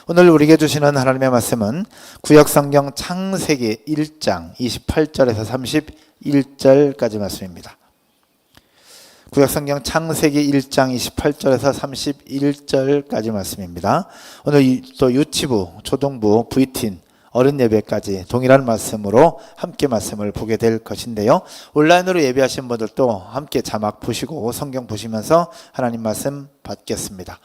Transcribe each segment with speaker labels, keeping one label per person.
Speaker 1: 오늘 우리에게 주시는 하나님의 말씀은 구약성경 창세기 1장 28절에서 31절까지 말씀입니다. 구약성경 창세기 1장 28절에서 31절까지 말씀입니다. 오늘 또 유치부, 초등부, VT인, 어른 예배까지 동일한 말씀으로 함께 말씀을 보게 될 것인데요. 온라인으로 예배하신 분들도 함께 자막 보시고 성경 보시면서 하나님 말씀 받겠습니다.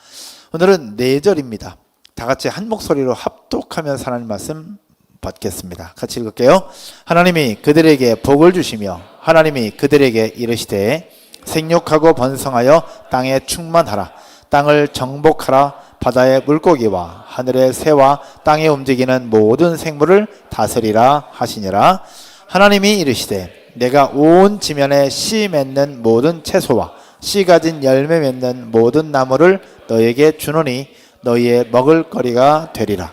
Speaker 1: 오늘은 4절입니다. 다 같이 한 목소리로 합독하면서 하나님 말씀 받겠습니다. 같이 읽을게요. 하나님이 그들에게 복을 주시며 하나님이 그들에게 이르시되 생육하고 번성하여 땅에 충만하라. 땅을 정복하라. 바다의 물고기와 하늘의 새와 땅에 움직이는 모든 생물을 다스리라 하시니라. 하나님이 이르시되 내가 온 지면에 씨 맺는 모든 채소와 씨 가진 열매 맺는 모든 나무를 너에게 주노니 너희의 먹을거리가 되리라.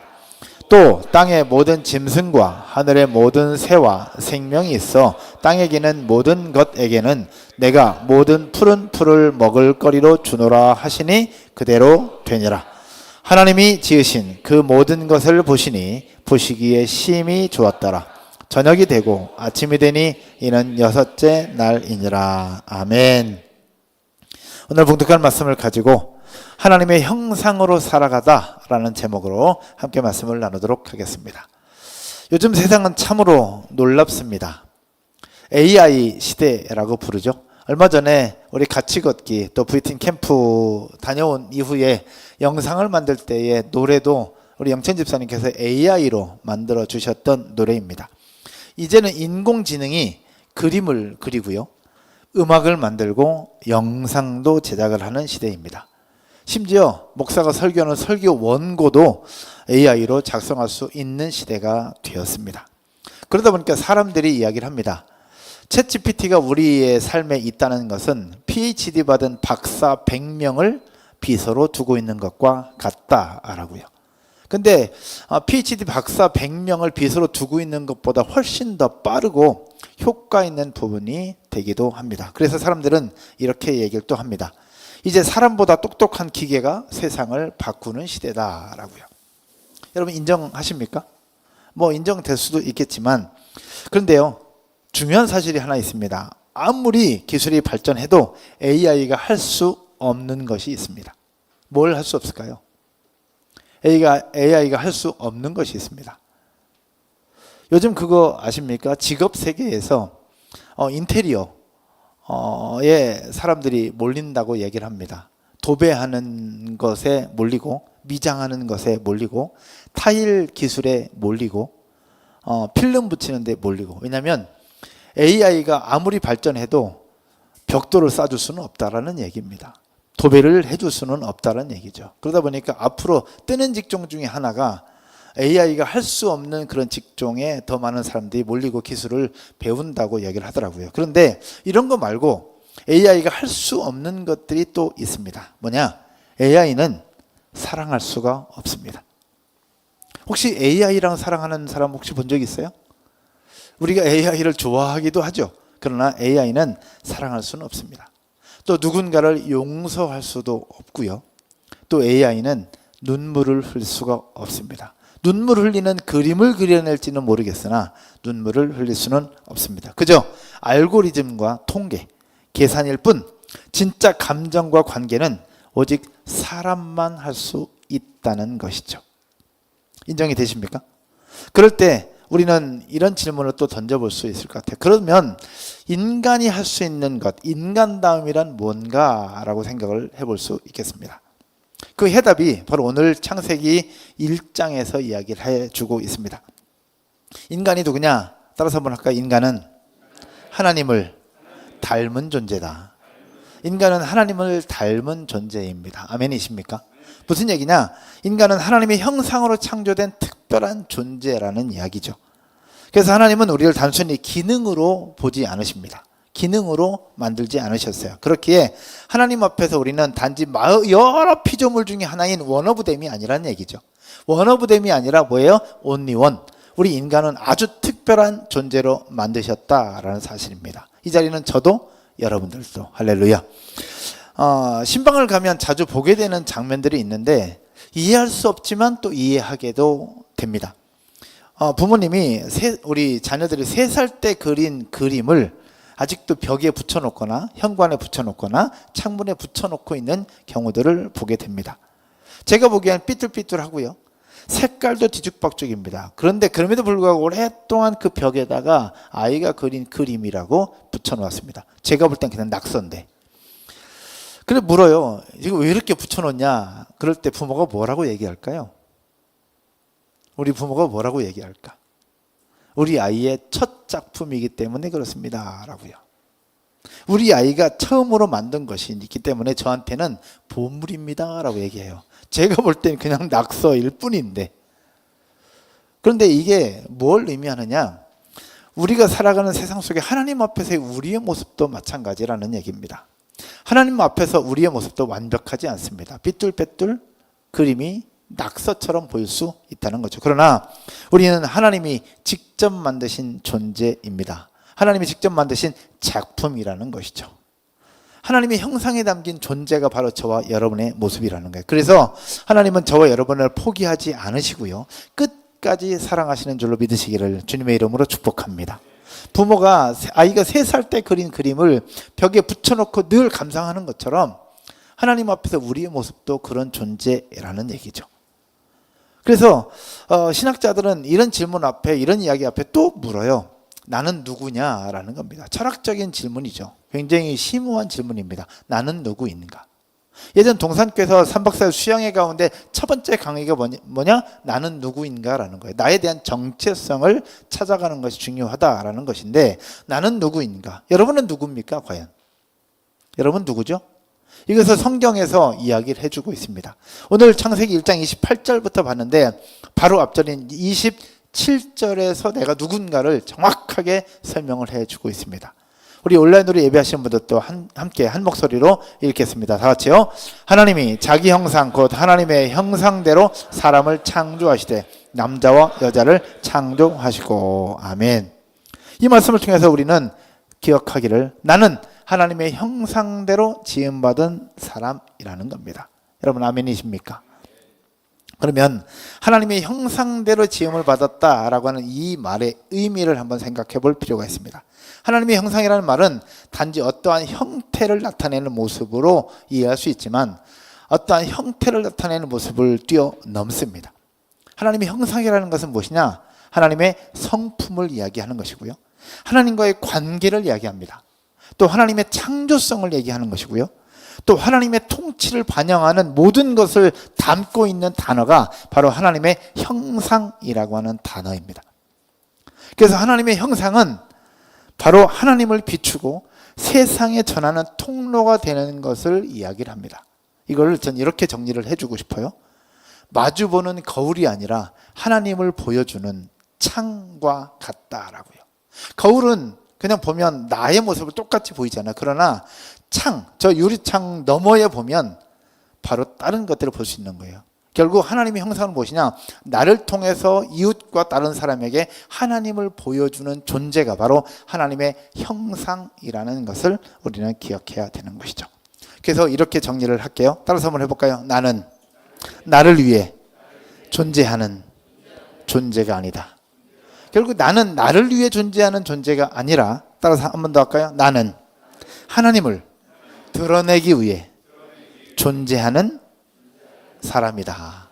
Speaker 1: 또 땅의 모든 짐승과 하늘의 모든 새와 생명이 있어 땅에 기는 모든 것에게는 내가 모든 푸른 풀을 먹을거리로 주노라 하시니 그대로 되니라. 하나님이 지으신 그 모든 것을 보시니 보시기에 심히 좋았더라. 저녁이 되고 아침이 되니 이는 6째 날이니라. 아멘. 오늘 봉독할 말씀을 가지고 하나님의 형상으로 살아가다 라는 제목으로 함께 말씀을 나누도록 하겠습니다. 요즘 세상은 참으로 놀랍습니다. AI 시대라고 부르죠. 얼마 전에 우리 같이 걷기 또 VT인 캠프 다녀온 이후에 영상을 만들 때의 노래도 우리 영천 집사님께서 AI로 만들어 주셨던 노래입니다. 이제는 인공지능이 그림을 그리고요, 음악을 만들고 영상도 제작을 하는 시대입니다. 심지어 목사가 설교하는 설교 원고도 AI로 작성할 수 있는 시대가 되었습니다. 그러다 보니까 사람들이 이야기를 합니다. 챗GPT가 우리의 삶에 있다는 것은 PhD 받은 박사 100명을 비서로 두고 있는 것과 같다라고요. 근데 PhD 박사 100명을 비서로 두고 있는 것보다 훨씬 더 빠르고 효과 있는 부분이 되기도 합니다. 그래서 사람들은 이렇게 얘기를 또 합니다. 이제 사람보다 똑똑한 기계가 세상을 바꾸는 시대다라고요. 여러분 인정하십니까? 뭐 인정될 수도 있겠지만, 그런데요, 중요한 사실이 하나 있습니다. 아무리 기술이 발전해도 AI가 할 수 없는 것이 있습니다. 뭘 할 수 없을까요? AI가 할 수 없는 것이 있습니다. 요즘 그거 아십니까? 직업 세계에서 인테리어에 사람들이 몰린다고 얘기를 합니다. 도배하는 것에 몰리고, 미장하는 것에 몰리고, 타일 기술에 몰리고, 필름 붙이는 데 몰리고. 왜냐하면 AI가 아무리 발전해도 벽돌을 쌓아줄 수는 없다라는 얘기입니다. 도배를 해줄 수는 없다는 얘기죠. 그러다 보니까 앞으로 뜨는 직종 중에 하나가 AI가 할 수 없는 그런 직종에 더 많은 사람들이 몰리고 기술을 배운다고 얘기를 하더라고요. 그런데 이런 거 말고 AI가 할 수 없는 것들이 또 있습니다. 뭐냐? AI는 사랑할 수가 없습니다. 혹시 AI랑 사랑하는 사람 혹시 본 적 있어요? 우리가 AI를 좋아하기도 하죠. 그러나 AI는 사랑할 수는 없습니다. 또 누군가를 용서할 수도 없고요. 또 AI는 눈물을 흘릴 수가 없습니다. 눈물 흘리는 그림을 그려낼지는 모르겠으나 눈물을 흘릴 수는 없습니다. 그저 알고리즘과 통계, 계산일 뿐 진짜 감정과 관계는 오직 사람만 할 수 있다는 것이죠. 인정이 되십니까? 그럴 때 우리는 이런 질문을 또 던져볼 수 있을 것 같아요. 그러면 인간이 할 수 있는 것, 인간다움이란 뭔가라고 생각을 해볼 수 있겠습니다. 그 해답이 바로 오늘 창세기 1장에서 이야기를 해주고 있습니다. 인간이 누구냐? 따라서 한번 할까요? 인간은 하나님을 닮은 존재다. 인간은 하나님을 닮은 존재입니다. 아멘이십니까? 무슨 얘기냐? 인간은 하나님의 형상으로 창조된 특별한 존재라는 이야기죠. 그래서 하나님은 우리를 단순히 기능으로 보지 않으십니다. 기능으로 만들지 않으셨어요. 그렇기에 하나님 앞에서 우리는 단지 여러 피조물 중에 하나인 원 오브 댐이 아니라는 얘기죠. 원 오브 댐이 아니라 뭐예요? 온리 원. 우리 인간은 아주 특별한 존재로 만드셨다라는 사실입니다. 이 자리는 저도 여러분들도 할렐루야. 신방을 가면 자주 보게 되는 장면들이 있는데 이해할 수 없지만 또 이해하게도 됩니다. 부모님이 우리 자녀들이 3살 때 그린 그림을 아직도 벽에 붙여놓거나 현관에 붙여놓거나 창문에 붙여놓고 있는 경우들을 보게 됩니다. 제가 보기엔 삐뚤삐뚤하고요, 색깔도 뒤죽박죽입니다. 그런데 그럼에도 불구하고 오랫동안 그 벽에다가 아이가 그린 그림이라고 붙여놓았습니다. 제가 볼 땐 그냥 낙서인데. 그래 물어요. 이거 왜 이렇게 붙여놓냐? 그럴 때 부모가 뭐라고 얘기할까요? 우리 부모가 뭐라고 얘기할까? 우리 아이의 첫 작품이기 때문에 그렇습니다 라고요. 우리 아이가 처음으로 만든 것이 있기 때문에 저한테는 보물입니다 라고 얘기해요. 제가 볼 때는 그냥 낙서일 뿐인데. 그런데 이게 뭘 의미하느냐? 우리가 살아가는 세상 속에 하나님 앞에서의 우리의 모습도 마찬가지라는 얘기입니다. 하나님 앞에서 우리의 모습도 완벽하지 않습니다. 삐뚤빼뚤 그림이 낙서처럼 보일 수 있다는 거죠. 그러나 우리는 하나님이 직접 만드신 존재입니다. 하나님이 직접 만드신 작품이라는 것이죠. 하나님의 형상에 담긴 존재가 바로 저와 여러분의 모습이라는 거예요. 그래서 하나님은 저와 여러분을 포기하지 않으시고요, 끝까지 사랑하시는 줄로 믿으시기를 주님의 이름으로 축복합니다. 부모가 아이가 3살 때 그린 그림을 벽에 붙여놓고 늘 감상하는 것처럼 하나님 앞에서 우리의 모습도 그런 존재라는 얘기죠. 그래서 신학자들은 이런 질문 앞에, 이런 이야기 앞에 또 물어요. 나는 누구냐라는 겁니다. 철학적인 질문이죠. 굉장히 심오한 질문입니다. 나는 누구인가? 예전 동산교에서 3박 4일 수양회 가운데 첫 번째 강의가 뭐냐? 나는 누구인가라는 거예요. 나에 대한 정체성을 찾아가는 것이 중요하다라는 것인데, 나는 누구인가? 여러분은 누굽니까 과연? 여러분 누구죠? 이것을 성경에서 이야기를 해주고 있습니다. 오늘 창세기 1장 28절부터 봤는데 바로 앞절인 27절에서 내가 누군가를 정확하게 설명을 해주고 있습니다. 우리 온라인으로 예배하시는 분들도 함께 한 목소리로 읽겠습니다. 다 같이요. 하나님이 자기 형상 곧 하나님의 형상대로 사람을 창조하시되 남자와 여자를 창조하시고. 아멘. 이 말씀을 통해서 우리는 기억하기를, 나는 하나님의 형상대로 지음받은 사람이라는 겁니다. 여러분 아멘이십니까? 그러면 하나님의 형상대로 지음을 받았다라고 하는 이 말의 의미를 한번 생각해 볼 필요가 있습니다. 하나님의 형상이라는 말은 단지 어떠한 형태를 나타내는 모습으로 이해할 수 있지만 어떠한 형태를 나타내는 모습을 뛰어넘습니다. 하나님의 형상이라는 것은 무엇이냐? 하나님의 성품을 이야기하는 것이고요, 하나님과의 관계를 이야기합니다. 또 하나님의 창조성을 얘기하는 것이고요, 또 하나님의 통치를 반영하는 모든 것을 담고 있는 단어가 바로 하나님의 형상이라고 하는 단어입니다. 그래서 하나님의 형상은 바로 하나님을 비추고 세상에 전하는 통로가 되는 것을 이야기를 합니다. 이걸 전 이렇게 정리를 해주고 싶어요. 마주보는 거울이 아니라 하나님을 보여주는 창과 같다라고요. 거울은 그냥 보면 나의 모습을 똑같이 보이잖아요. 그러나 창, 저 유리창 너머에 보면 바로 다른 것들을 볼 수 있는 거예요. 결국 하나님의 형상은 무엇이냐? 나를 통해서 이웃과 다른 사람에게 하나님을 보여주는 존재가 바로 하나님의 형상이라는 것을 우리는 기억해야 되는 것이죠. 그래서 이렇게 정리를 할게요. 따라서 한번 해볼까요? 나는 나를 위해 존재하는 존재가 아니다. 결국 나는 나를 위해 존재하는 존재가 아니라, 따라서 한 번 더 할까요? 나는 하나님을 드러내기 위해 존재하는 사람이다.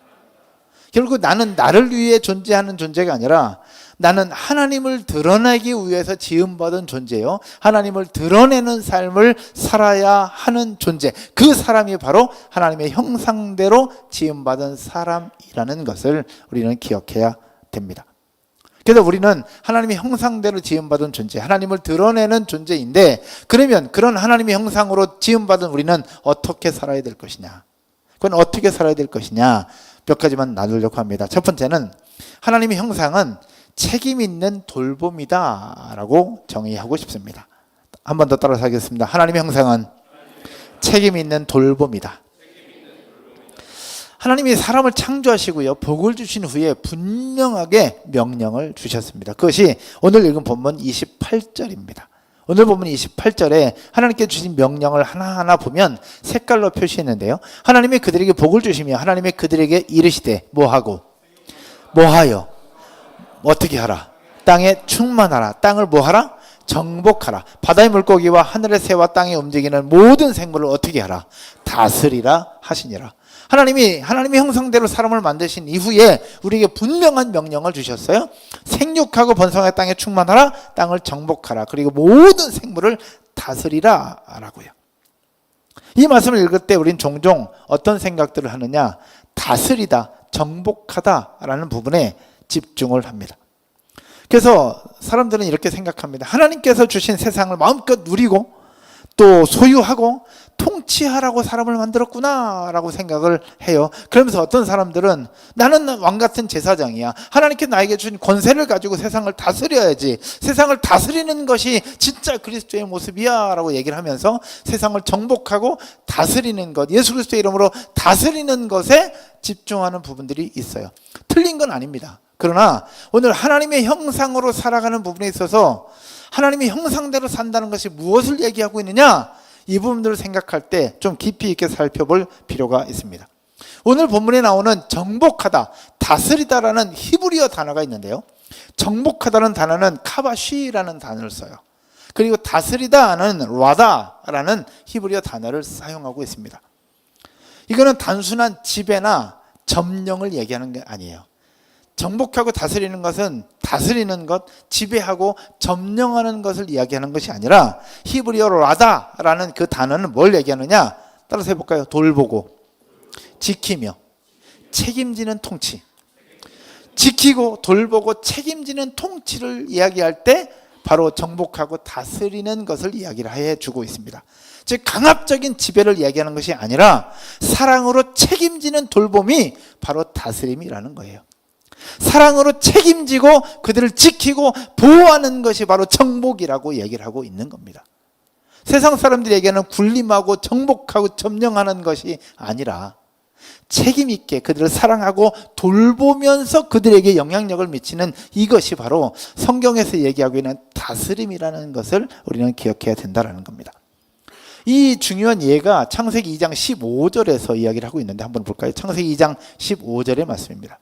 Speaker 1: 결국 나는 나를 위해 존재하는 존재가 아니라 나는 하나님을 드러내기 위해서 지음받은 존재요, 하나님을 드러내는 삶을 살아야 하는 존재, 그 사람이 바로 하나님의 형상대로 지음받은 사람이라는 것을 우리는 기억해야 됩니다. 그래서 우리는 하나님의 형상대로 지음받은 존재, 하나님을 드러내는 존재인데, 그러면 그런 하나님의 형상으로 지음받은 우리는 어떻게 살아야 될 것이냐? 그건 어떻게 살아야 될 것이냐? 몇 가지만 나누려고 합니다. 첫 번째는 하나님의 형상은 책임 있는 돌봄이다 라고 정의하고 싶습니다. 한 번 더 따라서 하겠습니다. 하나님의 형상은 책임 있는 돌봄이다. 하나님이 사람을 창조하시고요, 복을 주신 후에 분명하게 명령을 주셨습니다. 그것이 오늘 읽은 본문 28절입니다. 오늘 본문 28절에 하나님께 주신 명령을 하나하나 보면 색깔로 표시했는데요. 하나님이 그들에게 복을 주시며 하나님이 그들에게 이르시되 뭐하고 뭐하여 어떻게 하라. 땅에 충만하라. 땅을 뭐하라? 정복하라. 바다의 물고기와 하늘의 새와 땅에 움직이는 모든 생물을 어떻게 하라? 다스리라 하시니라. 하나님이 하나님의 형상대로 사람을 만드신 이후에 우리에게 분명한 명령을 주셨어요. 생육하고 번성하여 땅에 충만하라. 땅을 정복하라. 그리고 모든 생물을 다스리라 라고요. 이 말씀을 읽을 때 우린 종종 어떤 생각들을 하느냐? 다스리다, 정복하다 라는 부분에 집중을 합니다. 그래서 사람들은 이렇게 생각합니다. 하나님께서 주신 세상을 마음껏 누리고 또 소유하고 통치하라고 사람을 만들었구나 라고 생각을 해요. 그러면서 어떤 사람들은 나는 왕같은 제사장이야. 하나님께 나에게 준 권세를 가지고 세상을 다스려야지. 세상을 다스리는 것이 진짜 그리스도의 모습이야 라고 얘기를 하면서 세상을 정복하고 다스리는 것, 예수 그리스도의 이름으로 다스리는 것에 집중하는 부분들이 있어요. 틀린 건 아닙니다. 그러나 오늘 하나님의 형상으로 살아가는 부분에 있어서 하나님의 형상대로 산다는 것이 무엇을 얘기하고 있느냐? 이 부분들을 생각할 때 좀 깊이 있게 살펴볼 필요가 있습니다. 오늘 본문에 나오는 정복하다, 다스리다라는 히브리어 단어가 있는데요. 정복하다는 단어는 카바쉬라는 단어를 써요. 그리고 다스리다는 라다라는 히브리어 단어를 사용하고 있습니다. 이거는 단순한 지배나 점령을 얘기하는 게 아니에요. 정복하고 다스리는 것은 다스리는 것, 지배하고 점령하는 것을 이야기하는 것이 아니라 히브리어로 라다라는 그 단어는 뭘 얘기하느냐? 따라서 해볼까요? 돌보고, 지키며, 책임지는 통치. 지키고 돌보고 책임지는 통치를 이야기할 때 바로 정복하고 다스리는 것을 이야기를 해주고 있습니다. 즉 강압적인 지배를 이야기하는 것이 아니라 사랑으로 책임지는 돌봄이 바로 다스림이라는 거예요. 사랑으로 책임지고 그들을 지키고 보호하는 것이 바로 정복이라고 얘기를 하고 있는 겁니다. 세상 사람들에게는 군림하고 정복하고 점령하는 것이 아니라 책임 있게 그들을 사랑하고 돌보면서 그들에게 영향력을 미치는 이것이 바로 성경에서 얘기하고 있는 다스림이라는 것을 우리는 기억해야 된다는 겁니다. 이 중요한 예가 창세기 2장 15절에서 이야기를 하고 있는데 한번 볼까요? 창세기 2장 15절의 말씀입니다.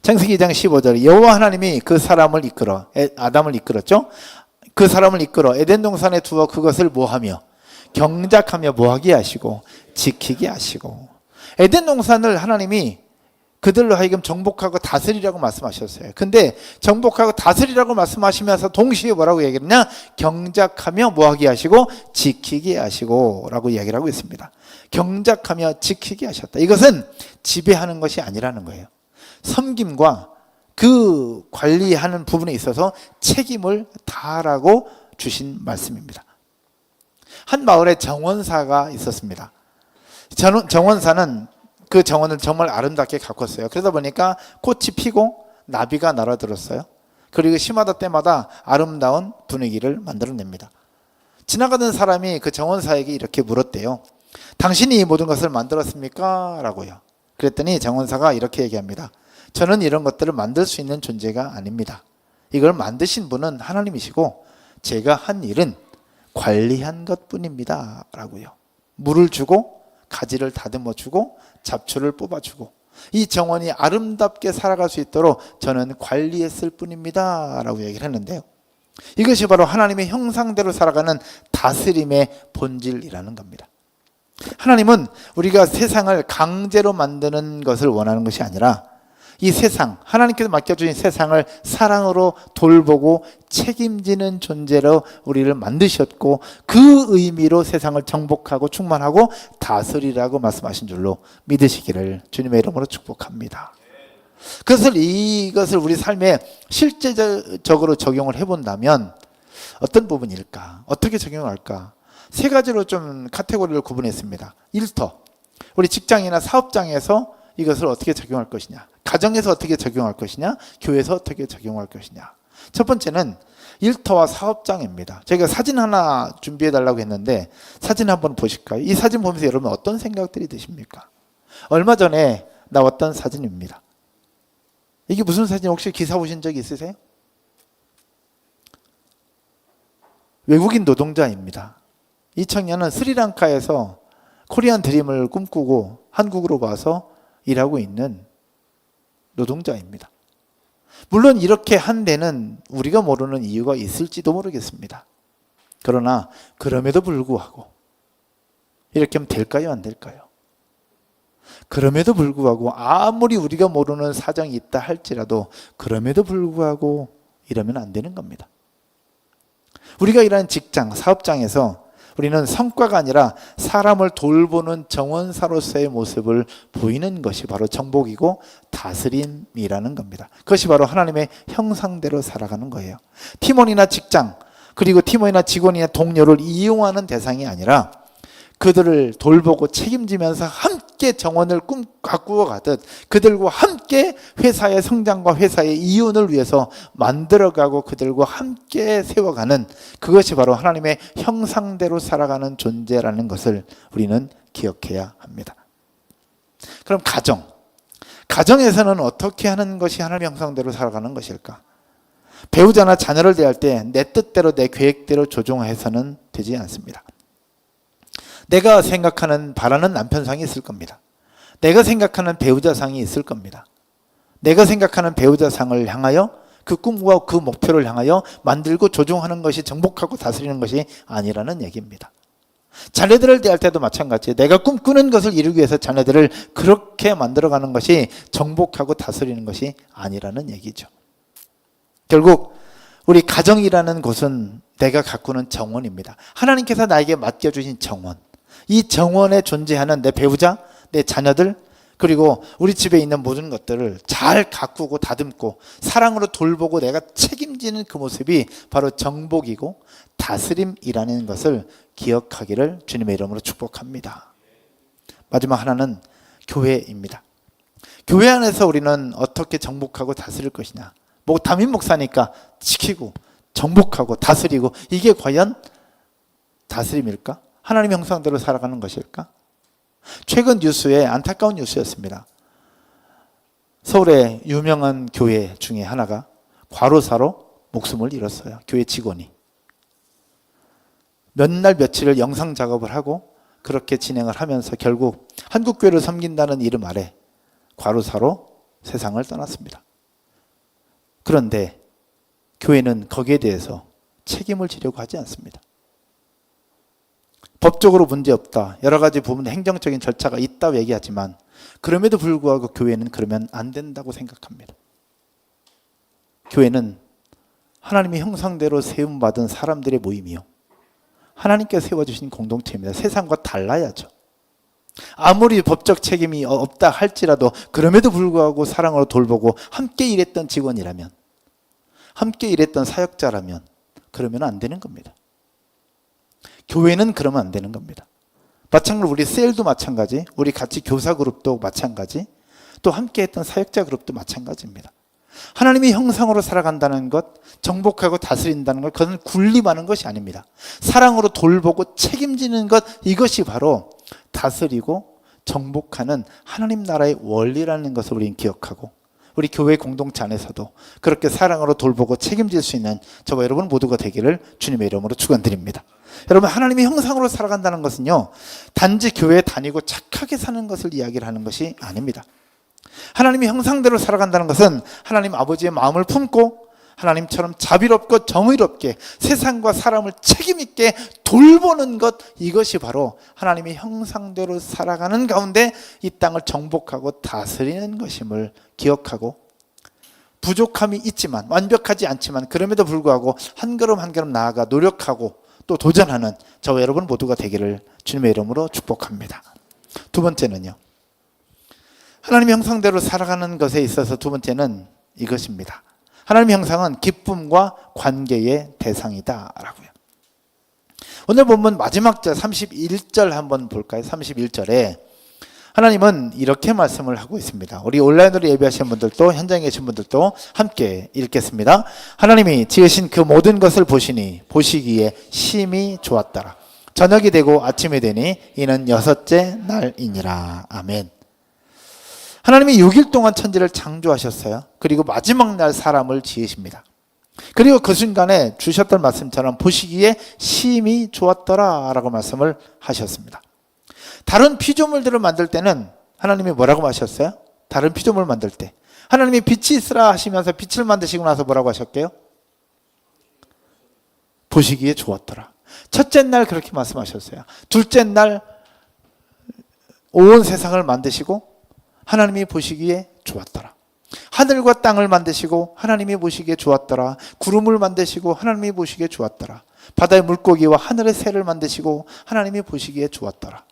Speaker 1: 창세기 2장 15절 여호와 하나님이 그 사람을 이끌어 아담을 이끌었죠. 그 사람을 이끌어 에덴 동산에 두어 그것을 뭐하며 경작하며 뭐하게 하시고 지키게 하시고. 에덴 동산을 하나님이 그들로 하여금 정복하고 다스리라고 말씀하셨어요. 근데 정복하고 다스리라고 말씀하시면서 동시에 뭐라고 얘기했냐? 경작하며 뭐하게 하시고 지키게 하시고 라고 이야기를 하고 있습니다. 경작하며 지키게 하셨다. 이것은 지배하는 것이 아니라는 거예요. 섬김과 그 관리하는 부분에 있어서 책임을 다하라고 주신 말씀입니다. 한 마을에 정원사가 있었습니다. 정원사는 그 정원을 정말 아름답게 가꿨어요. 그러다 보니까 꽃이 피고 나비가 날아들었어요. 그리고 시마다 때마다 아름다운 분위기를 만들어냅니다. 지나가던 사람이 그 정원사에게 이렇게 물었대요. 당신이 이 모든 것을 만들었습니까? 라고요. 그랬더니 정원사가 이렇게 얘기합니다. 저는 이런 것들을 만들 수 있는 존재가 아닙니다. 이걸 만드신 분은 하나님이시고 제가 한 일은 관리한 것뿐입니다. 라고요. 물을 주고 가지를 다듬어 주고 잡초를 뽑아 주고 이 정원이 아름답게 살아갈 수 있도록 저는 관리했을 뿐입니다. 라고 얘기를 했는데요. 이것이 바로 하나님의 형상대로 살아가는 다스림의 본질이라는 겁니다. 하나님은 우리가 세상을 강제로 만드는 것을 원하는 것이 아니라 이 세상, 하나님께서 맡겨주신 세상을 사랑으로 돌보고 책임지는 존재로 우리를 만드셨고 그 의미로 세상을 정복하고 충만하고 다스리라고 말씀하신 줄로 믿으시기를 주님의 이름으로 축복합니다. 이것을 우리 삶에 실제적으로 적용을 해본다면 어떤 부분일까? 어떻게 적용을 할까? 세 가지로 좀 카테고리를 구분했습니다. 일터, 우리 직장이나 사업장에서 이것을 어떻게 적용할 것이냐, 가정에서 어떻게 적용할 것이냐, 교회에서 어떻게 적용할 것이냐. 첫 번째는 일터와 사업장입니다. 저희가 사진 하나 준비해 달라고 했는데 사진 한번 보실까요? 이 사진 보면서 여러분 어떤 생각들이 드십니까? 얼마 전에 나왔던 사진입니다. 이게 무슨 사진 혹시 기사 보신 적 있으세요? 외국인 노동자입니다. 이 청년은 스리랑카에서 코리안 드림을 꿈꾸고 한국으로 와서 일하고 있는 노동자입니다. 물론 이렇게 한 데는 우리가 모르는 이유가 있을지도 모르겠습니다. 그러나 그럼에도 불구하고 이렇게 하면 될까요? 안 될까요? 그럼에도 불구하고 아무리 우리가 모르는 사정이 있다 할지라도 그럼에도 불구하고 이러면 안 되는 겁니다. 우리가 일하는 직장, 사업장에서 우리는 성과가 아니라 사람을 돌보는 정원사로서의 모습을 보이는 것이 바로 정복이고 다스림이라는 겁니다. 그것이 바로 하나님의 형상대로 살아가는 거예요. 팀원이나 직장, 그리고 팀원이나 직원이나 동료를 이용하는 대상이 아니라 그들을 돌보고 책임지면서 함께 정원을 가꾸어 가듯 그들과 함께 회사의 성장과 회사의 이윤을 위해서 만들어가고 그들과 함께 세워가는, 그것이 바로 하나님의 형상대로 살아가는 존재라는 것을 우리는 기억해야 합니다. 그럼 가정에서는 어떻게 하는 것이 하나님의 형상대로 살아가는 것일까? 배우자나 자녀를 대할 때 내 뜻대로 내 계획대로 조종해서는 되지 않습니다. 내가 생각하는 바라는 남편상이 있을 겁니다. 내가 생각하는 배우자상이 있을 겁니다. 내가 생각하는 배우자상을 향하여 그 꿈과 그 목표를 향하여 만들고 조종하는 것이 정복하고 다스리는 것이 아니라는 얘기입니다. 자녀들을 대할 때도 마찬가지예요. 내가 꿈꾸는 것을 이루기 위해서 자녀들을 그렇게 만들어가는 것이 정복하고 다스리는 것이 아니라는 얘기죠. 결국 우리 가정이라는 곳은 내가 가꾸는 정원입니다. 하나님께서 나에게 맡겨주신 정원, 이 정원에 존재하는 내 배우자, 내 자녀들, 그리고 우리 집에 있는 모든 것들을 잘 가꾸고 다듬고 사랑으로 돌보고 내가 책임지는 그 모습이 바로 정복이고 다스림이라는 것을 기억하기를 주님의 이름으로 축복합니다. 마지막 하나는 교회입니다. 교회 안에서 우리는 어떻게 정복하고 다스릴 것이냐. 담임 목사니까 지키고 정복하고 다스리고, 이게 과연 다스림일까? 하나님의 형상대로 살아가는 것일까? 최근 뉴스에 안타까운 뉴스였습니다. 서울의 유명한 교회 중에 하나가 과로사로 목숨을 잃었어요. 교회 직원이. 몇 날 며칠을 영상 작업을 하고 그렇게 진행을 하면서 결국 한국교회를 섬긴다는 이름 아래 과로사로 세상을 떠났습니다. 그런데 교회는 거기에 대해서 책임을 지려고 하지 않습니다. 법적으로 문제없다, 여러 가지 부분 행정적인 절차가 있다고 얘기하지만 그럼에도 불구하고 교회는 그러면 안 된다고 생각합니다. 교회는 하나님의 형상대로 세움받은 사람들의 모임이요, 하나님께서 세워주신 공동체입니다. 세상과 달라야죠. 아무리 법적 책임이 없다 할지라도 그럼에도 불구하고 사랑으로 돌보고 함께 일했던 직원이라면, 함께 일했던 사역자라면 그러면 안 되는 겁니다. 교회는 그러면 안 되는 겁니다. 마찬가지로 우리 셀도 마찬가지, 우리 같이 교사 그룹도 마찬가지, 또 함께 했던 사역자 그룹도 마찬가지입니다. 하나님의 형상으로 살아간다는 것, 정복하고 다스린다는 것, 그것은 군림하는 것이 아닙니다. 사랑으로 돌보고 책임지는 것, 이것이 바로 다스리고 정복하는 하나님 나라의 원리라는 것을 우리는 기억하고, 우리 교회 공동체 안에서도 그렇게 사랑으로 돌보고 책임질 수 있는 저와 여러분 모두가 되기를 주님의 이름으로 축원드립니다. 여러분, 하나님의 형상으로 살아간다는 것은요, 단지 교회에 다니고 착하게 사는 것을 이야기를 하는 것이 아닙니다. 하나님의 형상대로 살아간다는 것은 하나님 아버지의 마음을 품고 하나님처럼 자비롭고 정의롭게 세상과 사람을 책임있게 돌보는 것, 이것이 바로 하나님의 형상대로 살아가는 가운데 이 땅을 정복하고 다스리는 것임을 기억하고, 부족함이 있지만 완벽하지 않지만 그럼에도 불구하고 한 걸음 한 걸음 나아가 노력하고 또 도전하는 저와 여러분 모두가 되기를 주님의 이름으로 축복합니다. 두 번째는요, 하나님의 형상대로 살아가는 것에 있어서 두 번째는 이것입니다. 하나님의 형상은 기쁨과 관계의 대상이다 라고요. 오늘 본문 마지막 절 31절 한번 볼까요? 31절에 하나님은 이렇게 말씀을 하고 있습니다. 우리 온라인으로 예배하시는 분들도 현장에 계신 분들도 함께 읽겠습니다. 하나님이 지으신 그 모든 것을 보시기에 심히 좋았더라. 저녁이 되고 아침이 되니 이는 여섯째 날이니라. 아멘. 하나님이 6일 동안 천지를 창조하셨어요. 그리고 마지막 날 사람을 지으십니다. 그리고 그 순간에 주셨던 말씀처럼 보시기에 심히 좋았더라 라고 말씀을 하셨습니다. 다른 피조물들을 만들 때는 하나님이 뭐라고 하셨어요? 다른 피조물을 만들 때 하나님이 빛이 있으라 하시면서 빛을 만드시고 나서 뭐라고 하셨게요? 보시기에 좋았더라. 첫째 날 그렇게 말씀하셨어요. 둘째 날 온 세상을 만드시고 하나님이 보시기에 좋았더라. 하늘과 땅을 만드시고 하나님이 보시기에 좋았더라. 구름을 만드시고 하나님이 보시기에 좋았더라. 바다의 물고기와 하늘의 새를 만드시고 하나님이 보시기에 좋았더라.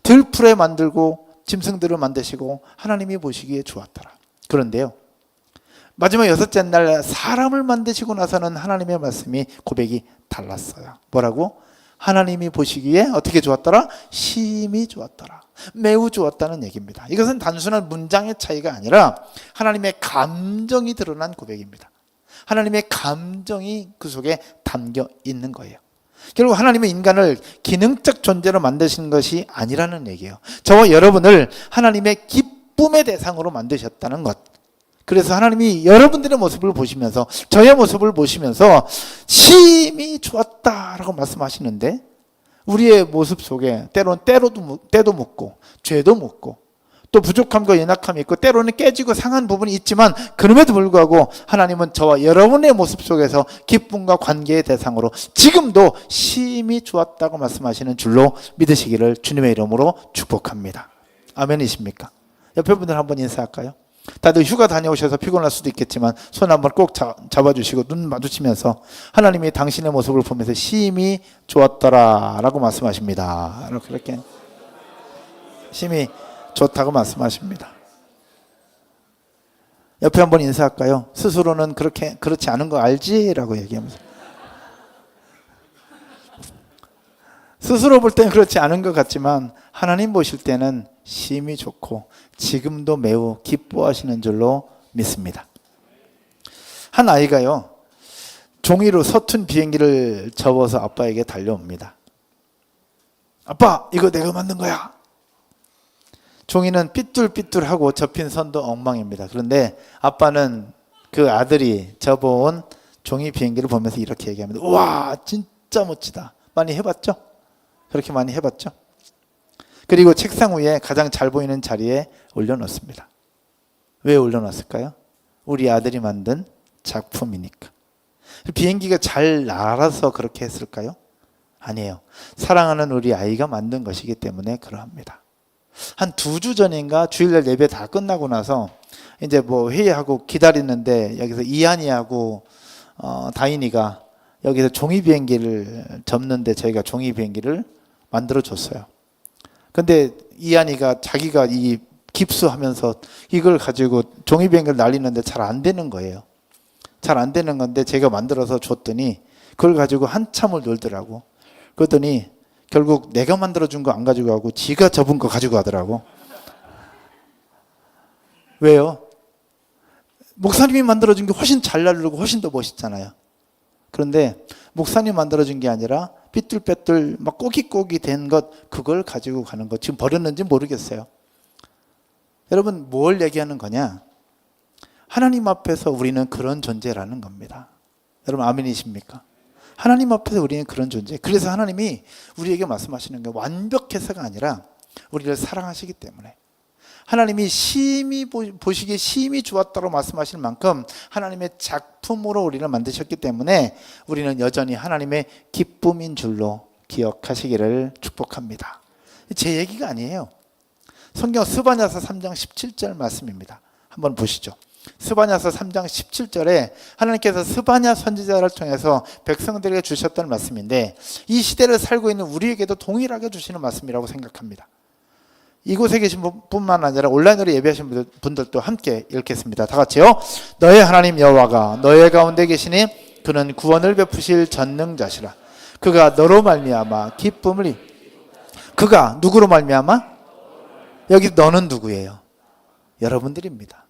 Speaker 1: 들풀에 만들고 짐승들을 만드시고 하나님이 보시기에 좋았더라. 그런데요, 마지막 여섯째 날 사람을 만드시고 나서는 하나님의 말씀이 고백이 달랐어요. 뭐라고? 하나님이 보시기에 어떻게 좋았더라? 심히 좋았더라. 매우 좋았다는 얘기입니다. 이것은 단순한 문장의 차이가 아니라 하나님의 감정이 드러난 고백입니다. 하나님의 감정이 그 속에 담겨 있는 거예요. 결국 하나님은 인간을 기능적 존재로 만드신 것이 아니라는 얘기예요. 저와 여러분을 하나님의 기쁨의 대상으로 만드셨다는 것. 그래서 하나님이 여러분들의 모습을 보시면서 저의 모습을 보시면서 심히 좋았다라고 말씀하시는데 우리의 모습 속에 때로는 때도 묻고 죄도 묻고 또 부족함과 연약함이 있고 때로는 깨지고 상한 부분이 있지만 그럼에도 불구하고 하나님은 저와 여러분의 모습 속에서 기쁨과 관계의 대상으로 지금도 심히 좋았다고 말씀하시는 줄로 믿으시기를 주님의 이름으로 축복합니다. 아멘이십니까? 옆에 분들 한번 인사할까요? 다들 휴가 다녀오셔서 피곤할 수도 있겠지만 손 한번 꼭 잡아주시고 눈 마주치면서 하나님이 당신의 모습을 보면서 심히 좋았더라 라고 말씀하십니다. 이렇게 심히 좋다고 말씀하십니다. 옆에 한번 인사할까요? 스스로는 그렇지 않은 거 알지? 라고 얘기하면서 스스로 볼 때는 그렇지 않은 것 같지만 하나님 보실 때는 심히 좋고 지금도 매우 기뻐하시는 줄로 믿습니다. 한 아이가요, 종이로 서툰 비행기를 접어서 아빠에게 달려옵니다. 아빠, 이거 내가 만든 거야. 종이는 삐뚤삐뚤하고 접힌 선도 엉망입니다. 그런데 아빠는 그 아들이 접어온 종이 비행기를 보면서 이렇게 얘기합니다. 우와, 진짜 멋지다. 많이 해봤죠? 그렇게 많이 해봤죠? 그리고 책상 위에 가장 잘 보이는 자리에 올려놓습니다. 왜 올려놨을까요? 우리 아들이 만든 작품이니까. 비행기가 잘 날아서 그렇게 했을까요? 아니에요. 사랑하는 우리 아이가 만든 것이기 때문에 그러합니다. 한 2주 전인가 주일날 예배 다 끝나고 나서 이제 뭐 회의하고 기다리는데 여기서 이한이하고 다인이가 여기서 종이 비행기를 접는데 저희가 종이 비행기를 만들어 줬어요. 근데 이한이가 자기가 이 깁스하면서 이걸 가지고 종이 비행기를 날리는데 잘 안 되는 거예요. 잘 안 되는 건데 제가 만들어서 줬더니 그걸 가지고 한참을 놀더라고. 그러더니 결국 내가 만들어준 거 안 가지고 가고 지가 접은 거 가지고 가더라고. 왜요? 목사님이 만들어준 게 훨씬 잘 날르고 훨씬 더 멋있잖아요. 그런데 목사님 만들어준 게 아니라 삐뚤빼뚤 막 꼬깃꼬깃 된 것, 그걸 가지고 가는 것. 지금 버렸는지 모르겠어요. 여러분, 뭘 얘기하는 거냐? 하나님 앞에서 우리는 그런 존재라는 겁니다. 여러분, 아멘이십니까? 하나님 앞에서 우리는 그런 존재. 그래서 하나님이 우리에게 말씀하시는 게 완벽해서가 아니라 우리를 사랑하시기 때문에, 하나님이 심히 보시기에 심히 좋았다고 말씀하실 만큼 하나님의 작품으로 우리를 만드셨기 때문에 우리는 여전히 하나님의 기쁨인 줄로 기억하시기를 축복합니다. 제 얘기가 아니에요. 성경 스바냐서 3장 17절 말씀입니다. 한번 보시죠. 스바냐서 3장 17절에 하나님께서 스바냐 선지자를 통해서 백성들에게 주셨던 말씀인데 이 시대를 살고 있는 우리에게도 동일하게 주시는 말씀이라고 생각합니다. 이곳에 계신 분뿐만 아니라 온라인으로 예배하신 분들도 함께 읽겠습니다. 다 같이요. 너의 하나님 여호와가 너의 가운데 계시니 그는 구원을 베푸실 전능자시라. 그가 너로 말미암아 기쁨을 그가 누구로 말미암아? 여기 너는 누구예요? 여러분들입니다.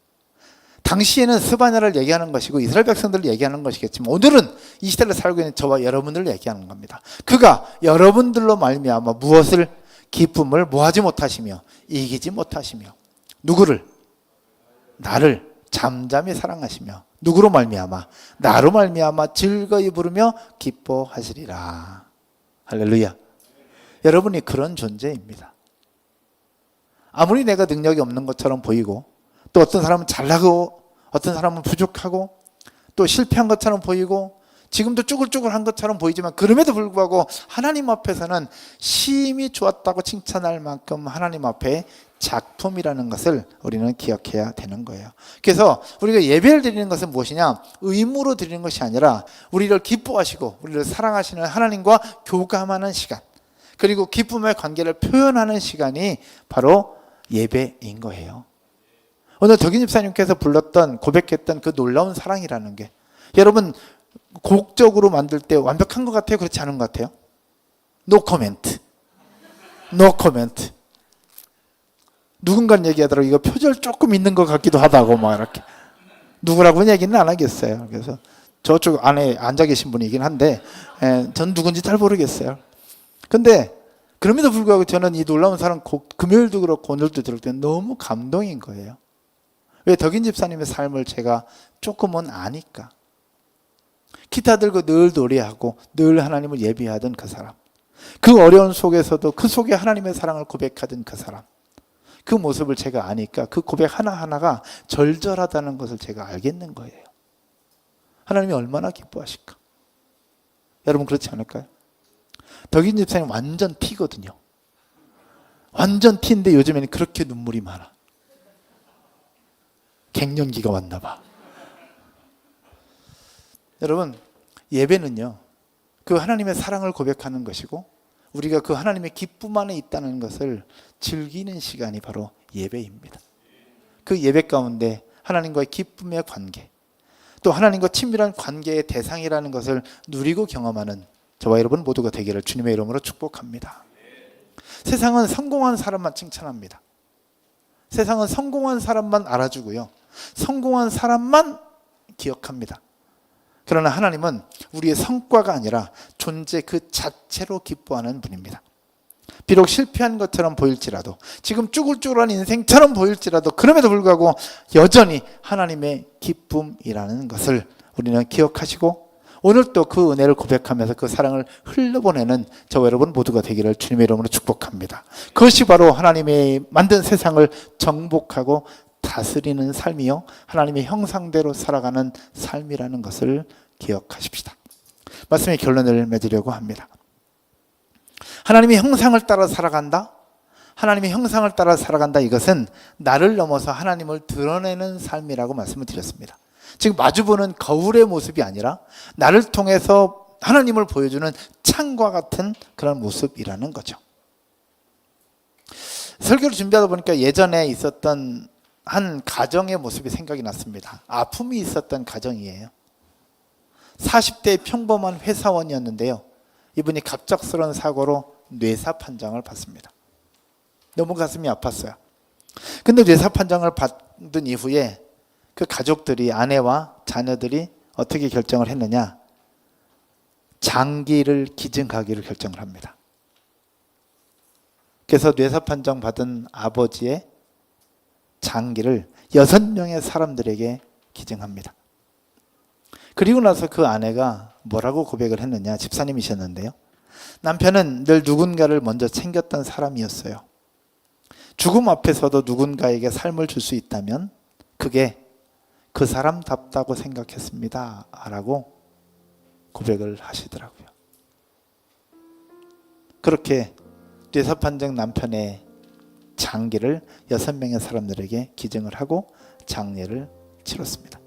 Speaker 1: 당시에는 스바냐를 얘기하는 것이고 이스라엘 백성들을 얘기하는 것이겠지만 오늘은 이 시대를 살고 있는 저와 여러분들을 얘기하는 겁니다. 그가 여러분들로 말미암아 무엇을 기쁨을 뭐하지 못하시며 이기지 못하시며 누구를? 나를 잠잠히 사랑하시며 누구로 말미암아? 나로 말미암아 즐거이 부르며 기뻐하시리라. 할렐루야. 여러분이 그런 존재입니다. 아무리 내가 능력이 없는 것처럼 보이고, 또 어떤 사람은 잘나고 어떤 사람은 부족하고 또 실패한 것처럼 보이고 지금도 쭈글쭈글한 것처럼 보이지만, 그럼에도 불구하고 하나님 앞에서는 심히 좋았다고 칭찬할 만큼 하나님 앞에 작품이라는 것을 우리는 기억해야 되는 거예요. 그래서 우리가 예배를 드리는 것은 무엇이냐? 의무로 드리는 것이 아니라 우리를 기뻐하시고 우리를 사랑하시는 하나님과 교감하는 시간, 그리고 기쁨의 관계를 표현하는 시간이 바로 예배인 거예요. 오늘 덕인 집사님께서 불렀던, 고백했던 그 놀라운 사랑이라는 게, 여러분 곡적으로 만들 때 완벽한 것 같아요? 그렇지 않은 것 같아요? No comment. No comment. 누군가는 얘기하더라고, 이거 표절 조금 있는 것 같기도 하다고 막 이렇게. 누구라고는 얘기는 안 하겠어요. 그래서 저쪽 안에 앉아 계신 분이긴 한데 전 누군지 잘 모르겠어요. 근데 그럼에도 불구하고 저는 이 놀라운 사랑, 금요일도 그렇고 오늘도 들을 때 너무 감동인 거예요. 왜? 덕인 집사님의 삶을 제가 조금은 아니까. 기타 들고 늘 노래하고 늘 하나님을 예배하던 그 사람, 그 어려운 속에서도 그 속에 하나님의 사랑을 고백하던 그 사람, 그 모습을 제가 아니까 그 고백 하나하나가 절절하다는 것을 제가 알겠는 거예요. 하나님이 얼마나 기뻐하실까? 여러분 그렇지 않을까요? 덕인 집사님 완전 T거든요. 완전 T인데 요즘에는 그렇게 눈물이 많아. 갱년기가 왔나 봐. 여러분, 예배는요, 그 하나님의 사랑을 고백하는 것이고 우리가 그 하나님의 기쁨 안에 있다는 것을 즐기는 시간이 바로 예배입니다. 그 예배 가운데 하나님과의 기쁨의 관계, 또 하나님과 친밀한 관계의 대상이라는 것을 누리고 경험하는 저와 여러분 모두가 되기를 주님의 이름으로 축복합니다. 세상은 성공한 사람만 칭찬합니다. 세상은 성공한 사람만 알아주고요, 성공한 사람만 기억합니다. 그러나 하나님은 우리의 성과가 아니라 존재 그 자체로 기뻐하는 분입니다. 비록 실패한 것처럼 보일지라도, 지금 쭈글쭈글한 인생처럼 보일지라도, 그럼에도 불구하고 여전히 하나님의 기쁨이라는 것을 우리는 기억하시고 오늘 또 그 은혜를 고백하면서 그 사랑을 흘려보내는 저와 여러분 모두가 되기를 주님의 이름으로 축복합니다. 그것이 바로 하나님의 만든 세상을 정복하고 다스리는 삶이요, 하나님의 형상대로 살아가는 삶이라는 것을 기억하십시다. 말씀의 결론을 맺으려고 합니다. 하나님의 형상을 따라 살아간다? 하나님의 형상을 따라 살아간다, 이것은 나를 넘어서 하나님을 드러내는 삶이라고 말씀을 드렸습니다. 지금 마주보는 거울의 모습이 아니라 나를 통해서 하나님을 보여주는 창과 같은 그런 모습이라는 거죠. 설교를 준비하다 보니까 예전에 있었던 한 가정의 모습이 생각이 났습니다. 아픔이 있었던 가정이에요. 40대 평범한 회사원이었는데요, 이분이 갑작스러운 사고로 뇌사 판정을 받습니다. 너무 가슴이 아팠어요. 근데 뇌사 판정을 받은 이후에 그 가족들이, 아내와 자녀들이 어떻게 결정을 했느냐? 장기를 기증하기를 결정을 합니다. 그래서 뇌사 판정 받은 아버지의 장기를 6명의 사람들에게 기증합니다. 그리고 나서 그 아내가 뭐라고 고백을 했느냐? 집사님이셨는데요, 남편은 늘 누군가를 먼저 챙겼던 사람이었어요. 죽음 앞에서도 누군가에게 삶을 줄 수 있다면 그게 그 사람답다고 생각했습니다 라고 고백을 하시더라고요. 그렇게 뇌사 판정 남편의 장기를 6명의 사람들에게 기증을 하고 장례를 치렀습니다.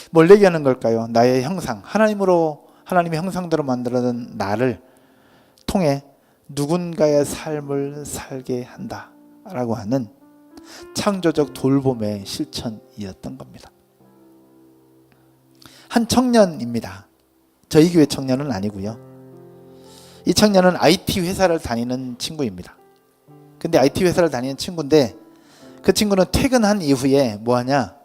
Speaker 1: 뭘 얘기하는 걸까요? 나의 형상, 하나님의 형상대로 만들어진 나를 통해 누군가의 삶을 살게 한다라고 하는 창조적 돌봄의 실천이었던 겁니다. 한 청년입니다. 저희 교회 청년은 아니고요. 이 청년은 IT 회사를 다니는 친구입니다. 근데 IT 회사를 다니는 친구인데 그 친구는 퇴근한 이후에 뭐하냐?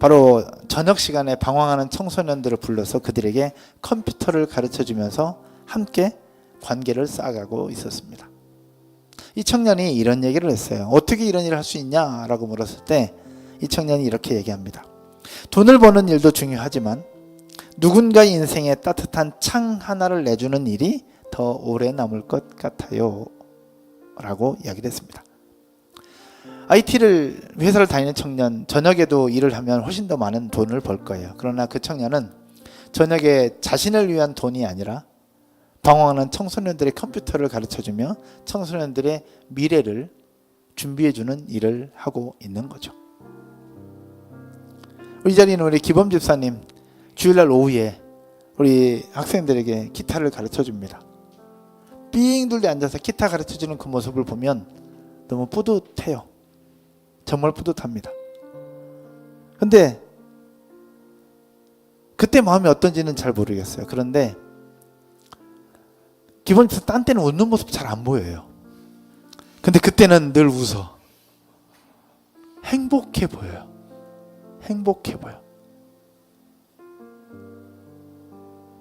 Speaker 1: 바로 저녁 시간에 방황하는 청소년들을 불러서 그들에게 컴퓨터를 가르쳐주면서 함께 관계를 쌓아가고 있었습니다. 이 청년이 이런 얘기를 했어요. 어떻게 이런 일을 할 수 있냐라고 물었을 때 이 청년이 이렇게 얘기합니다. 돈을 버는 일도 중요하지만 누군가의 인생에 따뜻한 창 하나를 내주는 일이 더 오래 남을 것 같아요 라고 이야기를 했습니다. 회사를 다니는 청년, 저녁에도 일을 하면 훨씬 더 많은 돈을 벌 거예요. 그러나 그 청년은 저녁에 자신을 위한 돈이 아니라 방황하는 청소년들의 컴퓨터를 가르쳐주며 청소년들의 미래를 준비해주는 일을 하고 있는 거죠. 이 자리는 우리 기범 집사님 주일날 오후에 우리 학생들에게 기타를 가르쳐줍니다. 삥 둘레 앉아서 기타 가르쳐주는 그 모습을 보면 너무 뿌듯해요. 정말 뿌듯합니다. 근데 그때 마음이 어떤지는 잘 모르겠어요. 그런데 기본 집사 딴 때는 웃는 모습 잘 안 보여요. 근데 그때는 늘 웃어. 행복해 보여요. 행복해 보여.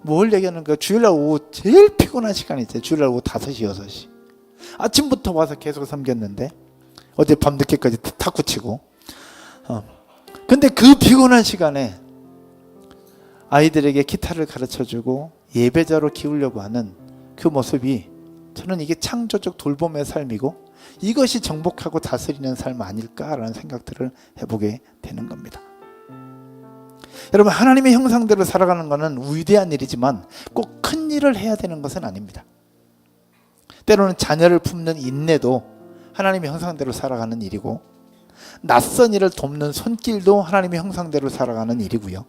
Speaker 1: 뭘 얘기하는 거야? 주일날 오후 제일 피곤한 시간이 있어요. 주일날 오후 5시, 6시. 아침부터 와서 계속 섬겼는데 어제 밤늦게까지 탁구 치고. 근데 그 피곤한 시간에 아이들에게 기타를 가르쳐주고 예배자로 키우려고 하는 그 모습이 저는 이게 창조적 돌봄의 삶이고 이것이 정복하고 다스리는 삶 아닐까라는 생각들을 해보게 되는 겁니다. 여러분, 하나님의 형상대로 살아가는 것은 위대한 일이지만 꼭 큰 일을 해야 되는 것은 아닙니다. 때로는 자녀를 품는 인내도 하나님의 형상대로 살아가는 일이고 낯선 일을 돕는 손길도 하나님의 형상대로 살아가는 일이고요.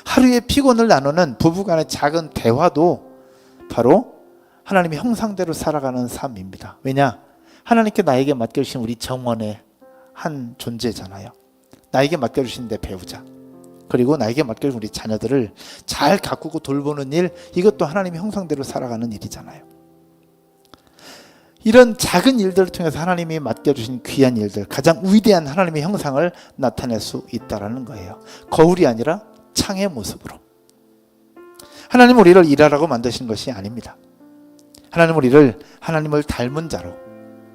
Speaker 1: 하루의 피곤을 나누는 부부간의 작은 대화도 바로 하나님의 형상대로 살아가는 삶입니다. 왜냐? 하나님께 나에게 맡겨주신 우리 정원의 한 존재잖아요. 나에게 맡겨주신 내 배우자, 그리고 나에게 맡겨준 우리 자녀들을 잘 가꾸고 돌보는 일, 이것도 하나님의 형상대로 살아가는 일이잖아요. 이런 작은 일들을 통해서 하나님이 맡겨주신 귀한 일들, 가장 위대한 하나님의 형상을 나타낼 수 있다는 거예요. 거울이 아니라 창의 모습으로. 하나님은 우리를 일하라고 만드신 것이 아닙니다. 하나님은 우리를 하나님을 닮은 자로,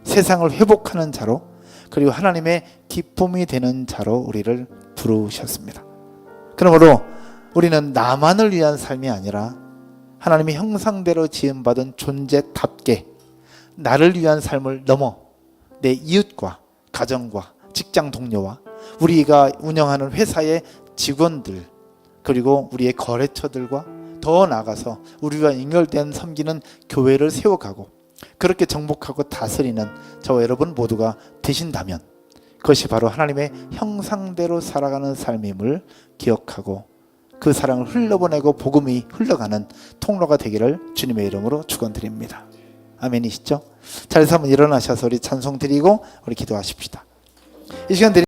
Speaker 1: 세상을 회복하는 자로, 그리고 하나님의 기쁨이 되는 자로 우리를 부르셨습니다. 그러므로 우리는 나만을 위한 삶이 아니라 하나님의 형상대로 지음받은 존재답게 나를 위한 삶을 넘어 내 이웃과 가정과 직장 동료와 우리가 운영하는 회사의 직원들, 그리고 우리의 거래처들과 더 나아가서 우리와 연결된 섬기는 교회를 세워가고 그렇게 정복하고 다스리는 저와 여러분 모두가 되신다면 그것이 바로 하나님의 형상대로 살아가는 삶임을 기억하고 그 사랑을 흘러보내고 복음이 흘러가는 통로가 되기를 주님의 이름으로 축원드립니다. 아멘이시죠? 자리에서 한번 일어나셔서 우리 찬송 드리고 우리 기도하십시다. 이 시간